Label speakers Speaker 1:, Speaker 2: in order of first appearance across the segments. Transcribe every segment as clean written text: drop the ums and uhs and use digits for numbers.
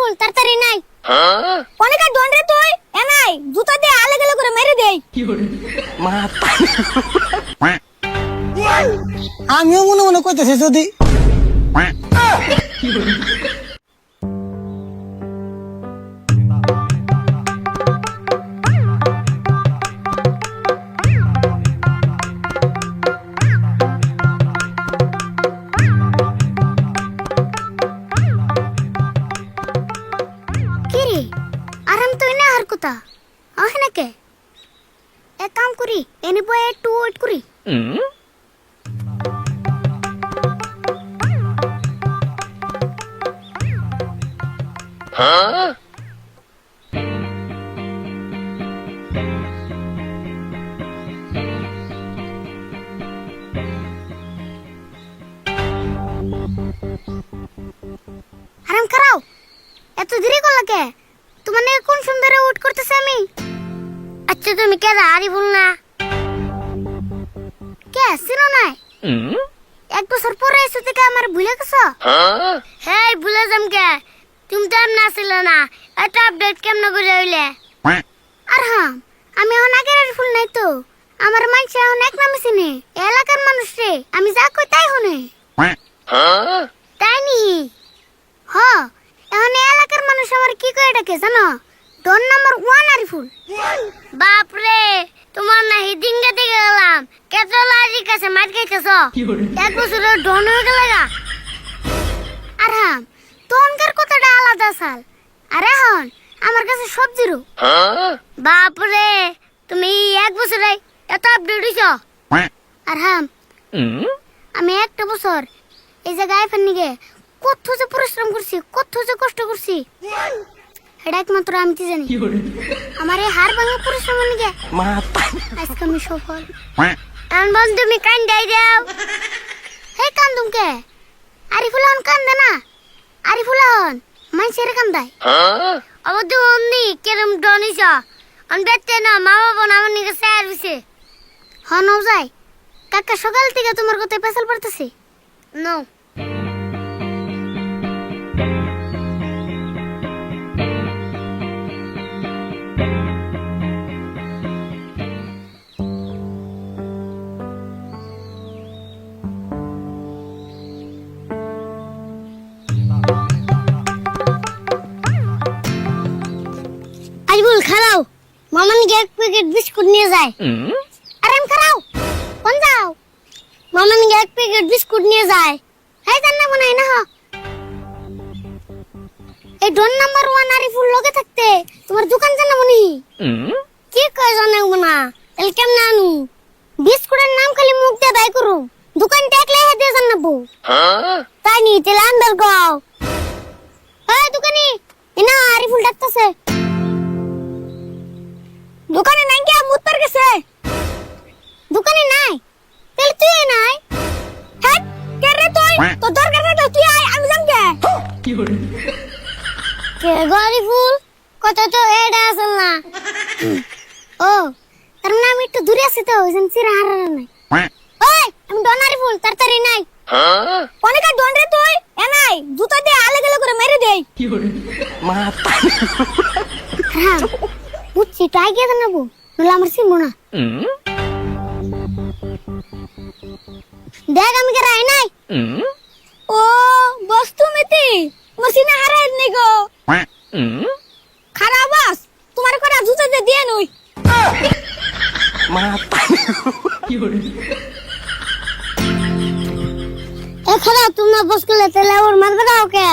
Speaker 1: আরিফুল তাড়াতাড়ি নাই অনেক ডন রে তুই এ নাই জুতা দিয়ে আলে গেলে করে মেরে দেই
Speaker 2: আমিও মনে মনে কইতেছি যদি
Speaker 1: কিরে আরাম তুই না আর কথা আহনে কে এক কাম করি এনে বয়ে একটু ওয়েট করি আরাম করাও এত দেরি করলা কে তোমার নিয়ে কোন সুন্দরে ওয়েট করতেছে আমি আচ্ছা তুমি কে আরিফুল না কে চিনো নাই এক বছর পরে এসে থেকে আমার ভুলে গেছো হ্যাঁ ভুলে যাম কে তুমি তো এমন আসিল না এটা আপডেট কেমন করে হইলে আর হ্যাঁ আমি এখন আগের আরিফুল নাই তো আমার মানছে এখন এক নামে চিনে এলাকার মানুষ রে আমি যা কই তাই শুনে তাই নি হ এখন এলাকার মানুষ আমার কি কই ডাকে জানো ডন নাম্বার 1 আরিফুল বাপ রে তোমার না হিডিংটা দেখে গেলাম কত লাজি কাছে মার খাইতেছ এক বছরের ডন হয়ে গেল গা আর হ্যাঁ তখনকার কথাটা আলাদা সাল আর এখন আমার কাছে সব জিরো বাপ রে তুমি এক বছরে এত আপডেট হইছ আর হ্যাঁ আমি একটা বছর এই জায়গায় ফেনিকে কত যে পরিশ্রম করছি কত যে কষ্ট করছি এটা একমাত্র আমি তো জানি আমার এই হার ভাঙা পরিশ্রম নিকে আজকে আমি সফল এখন বল তুমি কান্দাই দাও হে কান্দুম কে আরিফুল হন কান্দে না আরিফুল হন মাইসের কান্দাই অবধি অন্দি কেরম ডনিস অন বেতে না মা বাবা না আমার নিকে সার্ভিসে হন যাই কাকা সকাল থেকে তোমার কথা পেছাল পড়তেছে নো আরিফুল খারাও মামান কে এক প্যাকেট বিস্কুট নিয়ে যায় আরাম খারাও কোন যাও মামান কে এক প্যাকেট বিস্কুট নিয়ে যায় এই জান্না বানাই না এই ডন নাম্বার 1 আরিফুল লগে থাকতে তোমার দোকান জানা মনি কি কয় জানা না এল কেমন আনু বিস্কুটের নাম খালি মুখ দিয়ে বাই করু দোকান দেখলে হে দিয়ে জানাবো তাই নি তেল আন্দার গাও এই দোকানি ইনা আরিফুল ডাকতেছে দোকানে নাই কি মুত পার গেছে দোকানে নাই তেল তুই নাই হ্যাঁ কে রে তুই তো দরকার রে তুই আয় আমি জান কে কে গরি ফুল কত তো এডা আসল না ও তার মানে আমি একটু দূরে আছি তো ওইজন চিরা হারা নাই ওই আমি ডনারি ফুল তাড়াতাড়ি নাই অনেক ডন রে তুই এ নাই জুতা দিয়ে আলে গেলে করে মেরে দেই হ্যাঁ বুঝছি তাই গিয়ে জানাবো নলে আমার চিনবো না দেখ আমি কে রাই নাই ও বস্তু মিতি মসিনা হারাই নি গো খারাপ বাস তোমার কটা জুতা দিয়ে নই এখানে তোমরা বস করলে তাহলে ওর মারবে না ওকে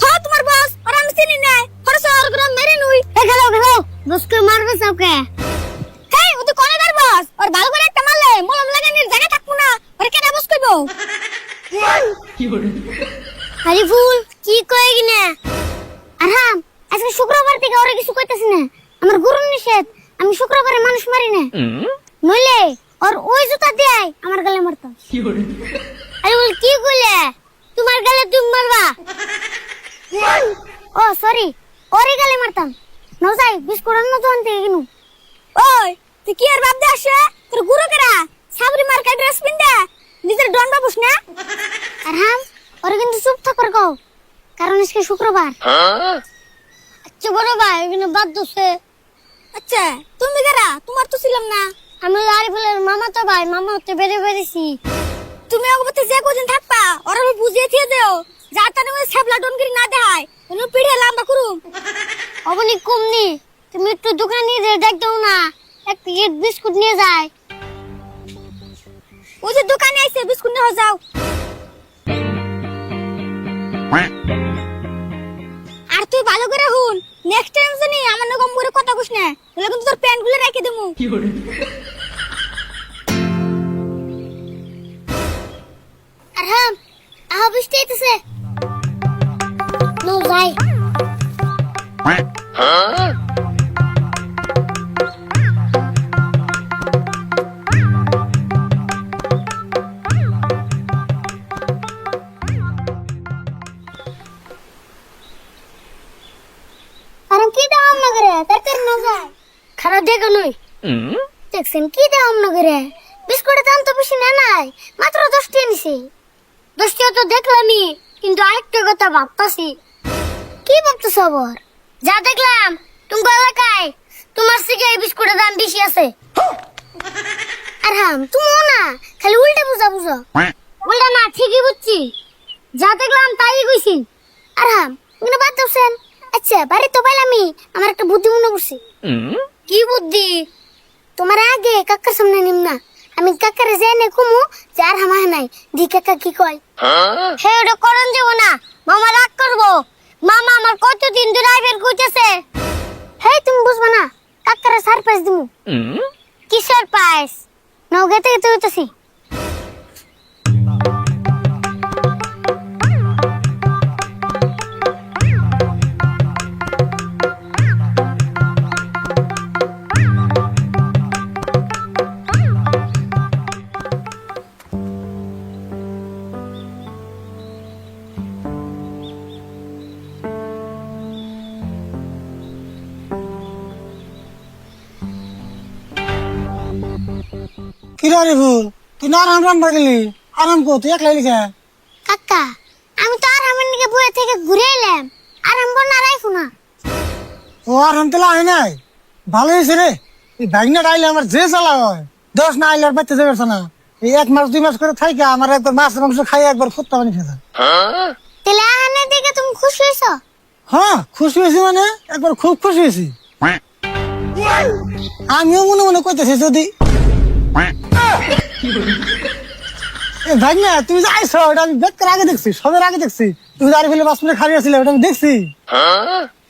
Speaker 1: হ্যাঁ তোমার বস আর আমি চিনি না খরচ আর করে মেরে নই এখানে বস করে মারবে ওকে হেই ও তো কোনে কার বস আর ভালো করে একটা মারলে মলম লাগানোর জায়গা থাকবো না আর কেন বস করব আরিফুল কি কই কিনা আর হ্যাঁ আজকে শুক্রবার থেকে ওরে কিছু কইতাছ না আমার গুরু নিষেধ আমি শুক্রবারে মানুষ মারি না নইলে আর ওই জুতা দিয়ে আমার গালে মারতাম আরিফুল কি কইলে তোমার গালে তুমি মারবা ও সরি ওরে গালে মারতাম ন যাই বিস্কুট আনো তো আনতে কিনু ওই তুই কি আর বাপ দে আসে তোর গুরু কেরা সাবরি মার্কা ড্রেস পিনদে নিজের ডন বাবুস না আর হ্যাঁ ওরে কিন্তু চুপ থাকার কও কারণ আজকে শুক্রবার সবচেয়ে বড় ভাই ওখানে বাদ দোষে।
Speaker 3: আচ্ছা তুমি কারা? তোমার তো ছিলাম না।
Speaker 1: আমি আরিফুলের মামা তো ভাই, মামা হতে বেড়ে বেড়েছি।
Speaker 3: তুমি অগবতে যে কদিন থাকবা ওরা আমি বুঝিয়ে দিয়ে দেও, যা তার ছ্যাবলা ডনগিরি না দেখায় পিড়ে লাম্বা করুম।
Speaker 1: অবনি কমনি, তুমি একটু দোকানে যে দেখ দাও না, এক প্যাকেট বিস্কুট নিয়ে যায়।
Speaker 3: ওই যে দোকানে আইছে বিস্কুট নিয়ে যাও। আর তুই ভালো করে হুন, নেক্সট টাইম জানি আমার না কম করে কথা কইস না, তাহলে কিন্তু তোর প্যান্ট খুলে রেখে দেবো।
Speaker 1: আর হ্যাঁ, আহা বৃষ্টি আইতেছে। নো যাই। আরে কি দাও আমনা করে তাড়াতাড়ি না যায়। খারাপ দেখো নই। দেখছেন কি দাও আমনা করে? বিস্কুটের দাম তো বেশি না নাই, মাত্র 10 টাকা নিছি। 10 টাকা তো দেখলামই, কিন্তু আরেকটা কথা ভাবতাছি। কি ভাবতেছ আবার? যা দেখলাম তুমি এলাকায় তোমার থেকে এই বিস্কুটের দাম বেশি আছে। আর হাম তুমিও না খালি উল্টা বুঝা বুঝো। উল্টা না ঠিকই বুঝছি, যা দেখলাম তাই কইছি। আর হাম তুমি বাদ দাওছেন। আচ্ছা বাড়ি তো পাইলামই, আমার একটা বুদ্ধি মনে পড়ছে। কি বুদ্ধি? তোমার আগে কাকার সামনে নিম না, আমি কাকারে জেনে কুমু যে আর হামা নাই দি কাকা কি কয়। হে ওটা করন দেব না, মামা রাগ করবো। মামা আমার কতদিন ধরে আইবের কইতেছে। হে তুমি বুঝবা না, কাকারে সারপ্রাইজ দিমু। কি সারপ্রাইজ? নৌকা থেকে তো হইতাছি।
Speaker 2: কি রে ফুল, তুই না আরাম রাম গেলি? আরাম কো তুই একলাই লিখা?
Speaker 1: কাকা আমি তো আর আমার নিকে বইয়ে থেকে ঘুরে এলাম, আর আমি বন্যা রাখো না।
Speaker 2: ও আরাম তেলা আয় নাই, ভালো হয়েছে রে। এই ভাগনা আইলে আমার যে জ্বালা হয়, 10 না আইলে আর বাচ্চা যাবে না। এই 1 মাস 2 মাস করে থাইকা আমার একবার মাছ মাংস খাই একবার ফুটতা পানি খেতে।
Speaker 1: তাহলে আহানের দিকে তুমি খুশি হয়েছো?
Speaker 2: হ্যাঁ খুশি হয়েছি, মানে একবার খুব খুশি হয়েছি। আমিও মনে মনে কইতেছি যদি ভাগনা তুমি যে আইছো ওটা আমি বেকার আগে দেখছি, সবের আগে দেখছি। তুমি দাঁড়িয়ে ফেলে 5 মিনিট খালি আসছিলে, ওটা আমি দেখছি।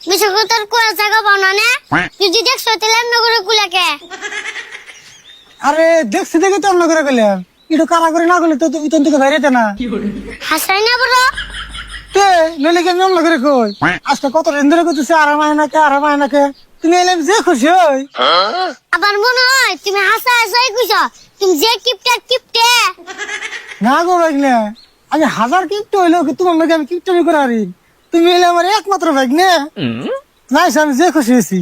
Speaker 1: বিষয় তোর কোয়া জায়গা পাও না না? যদি দেখছো তাহলে এমন করে কুলাকে।
Speaker 2: আরে দেখছি দেখে তো অন্য করে গেলাম, একটু কারা করে না গেলে তো তুমি তো থেকে বাইরেতে না।
Speaker 1: হাসাই না বড়
Speaker 2: তে নইলে কেন অন্য করে কই? আজকে কত দিন ধরে কইতেছে আরাম আয় না কে, আরাম আয় না কে। তুমি এলাম যে খুশি হই।
Speaker 1: আবার মনে হয় তুমি হাসা হাসাই কইছো, তুমি যে কিপটে।
Speaker 2: না গো ভাগনা, আমি 1000 কিপটা হইলেও কি তোমার লগে আমি কিপটামি করে আরি? তুমি এলে আমার একমাত্র ভাগনা। নাইস, আমি যে খুশি হয়েছি।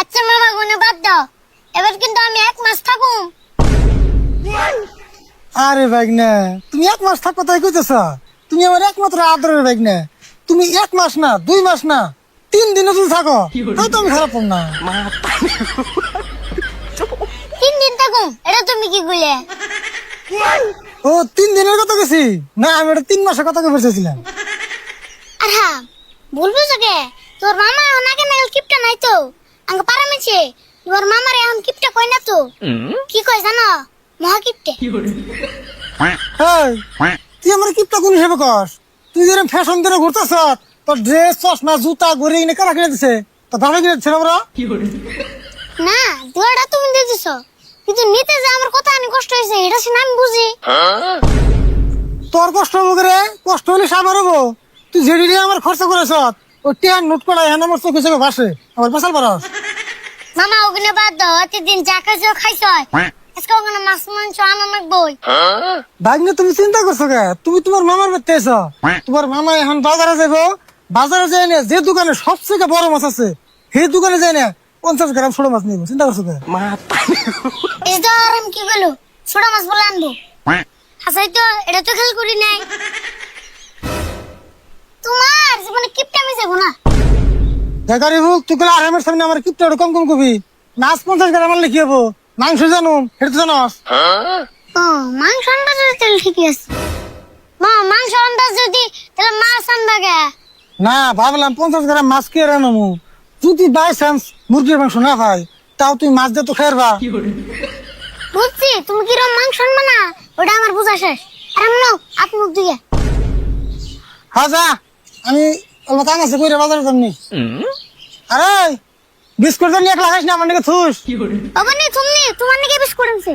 Speaker 1: আচ্ছা মামা গুনে বাদ দাও, এবার কিন্তু আমি 1 মাস থাকুম।
Speaker 2: আরে ভাগনা তুমি 1 মাস থাকবো তাই কইতেছ? তুমি আমার একমাত্র আদরের ভাগনা। তুমি 1 মাস না 2 মাস না 3 দিনও যদি থাকো তাই তো আমি খারাপ না।
Speaker 1: 3 দিন থাকুম, এটা তুমি কি কইলে?
Speaker 2: ও 3 দিনের কথা গেছি না, আমি ওটা 3 মাসের কথা বলতেছিলাম।
Speaker 1: আর হ্যাঁ বলবো তোকে, তোর মামা এখন আগে নাগাল কিপটা নাই তো, আঙ্গ পারামেছে। তোর মামার এখন কিপটা কই না তো, কি কয় জানো? মহা কিপটে।
Speaker 2: এই, তুই আমার কিপটা কোন হিসেবে কস? তুই যেরকম ফ্যাশন ধরে ঘুরতেছ, তোর ড্রেস চশমা জুতা ঘুরে এনে কারা কিনে দিছে? তো দামে কিনে দিচ্ছে না ওরা?
Speaker 1: না দুয়াটা তুমি দিয়ে দিছো, কিন্তু নিতে যে আমার কথা আনি কষ্ট হয়েছে এটা শুনে আমি বুঝি।
Speaker 2: তোর কষ্ট হবো করে, কষ্ট হলে সাবার হবো। তুই যেদিকে আমার খরচা করেছ ও টিয়ার নোট করা এখন আমার চোখে চোখে ভাসে, আমার পেশাল পারস।
Speaker 1: মামা ওখানে বাদ দাও, এতদিন যা খাইছো খাইছো, আজকে ওখানে মাছ মাংস আনা লাগবই।
Speaker 2: ভাগ্নে তুমি চিন্তা করছো কে? তুমি তোমার মামার বাড়িতে এসো, তোমার মামা এখন বাজারে যাবো। বাজারে যাই না, যে দোকানে সবচেয়ে বড় মাছ আছে সেই দোকানে যাই না 50 গ্রাম ছোট মাছ নিবো। চিন্তা করছো কে?
Speaker 1: এই তো আর আমি কি বলো, ছোট মাছ বলে আনবো। হাসাই তো, এটা তো খেয়াল করি নাই। তোমার জীবনে কিপটা মিশাবো না।
Speaker 2: বেকারি ভুল তুই কলে আরামের সামনে আমার কিপটা কম কম কবি মাছ 50 গ্রাম আনলে কি হবো মাংস জানো এটা তো জানোস
Speaker 1: ও মাংস আনবা যদি তাহলে ঠিকই আছে মা মাংস আনবা যদি তাহলে মাছ আনবা কে
Speaker 2: না ভাবলাম 50 গ্রাম মাছ কে রানমু যদি বাই চান্স মুরগির মাংস না পাই তাও তুই মাছ দিয়ে তো খাইবা
Speaker 1: বুঝছি তুমি কিরম মাংস আনবা না ওটা আমার বোঝা শেষ আর আমি নাও আপনি মুখ দিয়ে
Speaker 2: হ্যাঁ যা আমি অল্প কাম আছে কইরা বাজারে যামনি আরে বিস্কুট জানি 1 লাখ না আমার নাকি থুস
Speaker 1: বাবা নি তুমি তোমার নাকি বিস্কুট আনছে